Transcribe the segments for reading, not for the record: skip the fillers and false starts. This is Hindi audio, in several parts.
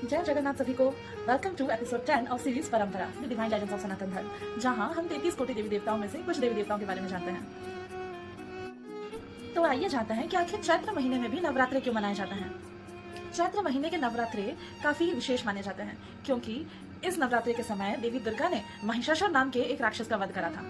जय जगन्नाथ सभी को। Welcome to episode 10 of series Parampara the divine legends of Sanatan Dharma, जहां हम 33 कोटि देवी देवताओं में से कुछ देवी देवताओं के बारे में जानते हैं। तो आइए जानते हैं कि आखिर चैत्र महीने में भी नवरात्रे क्यों मनाए जाते हैं। चैत्र महीने के नवरात्रे काफी विशेष माने जाते हैं क्योंकि इस नवरात्रे के समय देवी दुर्गा ने महिषासुर नाम के एक राक्षस का वध करा था।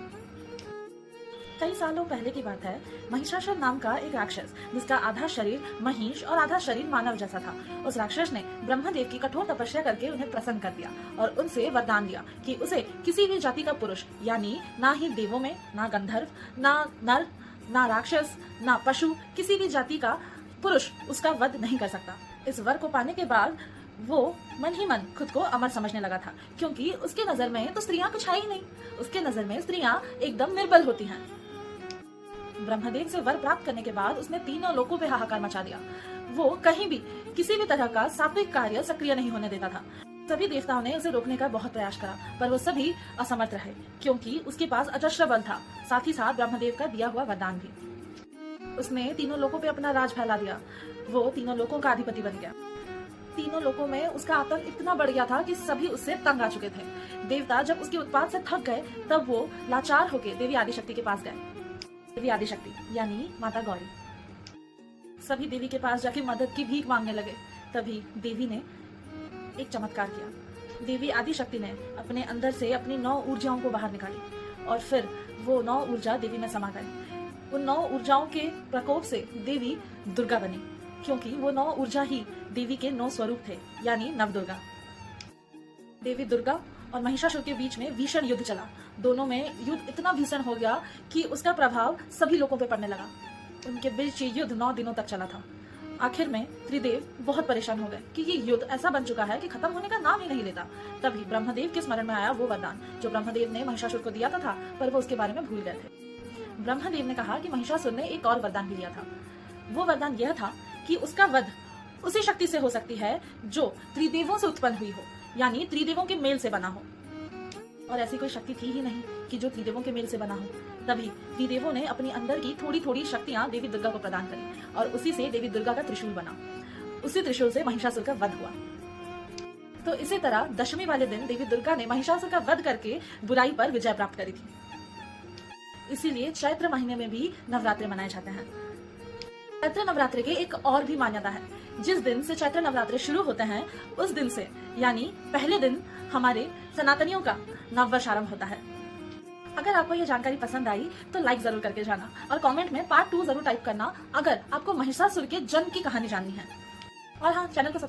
कई सालों पहले की बात है। महिषासुर नाम का एक राक्षस, जिसका आधा शरीर महिष और आधा शरीर मानव जैसा था, उस राक्षस ने ब्रह्मदेव की कठोर तपस्या करके उन्हें प्रसन्न कर दिया और उनसे वरदान दिया कि उसे किसी भी जाति का पुरुष, यानी ना ही देवों में, ना गंधर्व, ना नर, ना राक्षस, ना पशु, किसी भी जाति का पुरुष उसका वध नहीं कर सकता। इस वर को पाने के बाद वो मन ही मन खुद को अमर समझने लगा था, क्योंकि उसके नजर में तो स्त्रियां कुछ है ही नहीं। उसके नजर में स्त्रियां एकदम निर्बल होती हैं। ब्रह्मदेव से वर प्राप्त करने के बाद उसने तीनों लोकों पे हाहाकार मचा दिया। वो कहीं भी किसी भी तरह का सात्विक कार्य सक्रिय नहीं होने देता था। सभी देवताओं ने उसे रोकने का बहुत प्रयास करा, पर वो सभी असमर्थ रहे, क्योंकि उसके पास अजस्र बल था, साथ ही साथ ब्रह्मदेव का दिया हुआ वरदान भी। उसने तीनों लोकों पे अपना राज फैला दिया। वो तीनों लोकों का अधिपति बन गया। तीनों लोकों में उसका आतंक इतना बढ़ गया था कि सभी उससे तंग आ चुके थे। देवता जब उसके उत्पात से थक गए, तब वो लाचार होकर देवी आदिशक्ति के पास गए। देवी आदिशक्ति यानी माता गौरी सभी देवी के पास जाके मदद की भीख मांगने लगे। तभी देवी ने एक चमत्कार किया। देवी आदिशक्ति ने अपने अंदर से अपनी 9 ऊर्जाओं को बाहर निकाली और फिर वो 9 ऊर्जा देवी में समा गई। उन 9 ऊर्जाओं के प्रकोप से देवी दुर्गा बनी, क्योंकि वो 9 ऊर्जा ही देवी के 9 स्वरूप थे, यानी नवदुर्गा। देवी दुर्गा और महिषासुर के बीच में भीषण युद्ध चला। दोनों में युद्ध इतना भीषण हो गया कि उसका प्रभाव सभी लोगों पे पड़ने लगा। उनके बीच ये युद्ध 9 दिनों तक चला था। आखिर में त्रिदेव बहुत परेशान हो गए कि ये युद्ध ऐसा बन चुका है कि खत्म होने का नाम ही नहीं लेता। तभी ब्रह्मदेव के स्मरण में आया वो वरदान जो ब्रह्मदेव ने महिषासुर को दिया था, पर वो उसके बारे में भूल गए थे। ब्रह्मदेव ने कहा कि महिषासुर ने एक और वरदान भी दिया था। वो वरदान यह था कि उसका वध उसी शक्ति से हो सकती है जो त्रिदेवों से उत्पन्न हुई हो, यानी त्रिदेवों के मेल से बना हो। और ऐसी कोई शक्ति थी ही नहीं कि जो त्रिदेवों के मेल से बना हो। तभी त्रिदेवों ने अपनी अंदर की थोड़ी थोड़ी शक्तियां देवी दुर्गा को प्रदान करी और उसी से देवी दुर्गा का त्रिशूल बना। उसी त्रिशूल से महिषासुर का वध हुआ। तो इसी तरह दशमी वाले दिन देवी दुर्गा ने महिषासुर का वध करके बुराई पर विजय प्राप्त करी थी। इसीलिए चैत्र महीने में भी नवरात्रे मनाए जाते हैं। चैत्र नवरात्रे के एक और भी मान्यता है। जिस दिन से चैत्र नवरात्रे शुरू होते हैं, उस दिन से यानी पहले दिन हमारे सनातनियों का नववर्ष आरंभ होता है। अगर आपको ये जानकारी पसंद आई तो लाइक जरूर करके जाना और कमेंट में पार्ट 2 जरूर टाइप करना अगर आपको महिषासुर के जन्म की कहानी जाननी है। और हाँ, चैनल को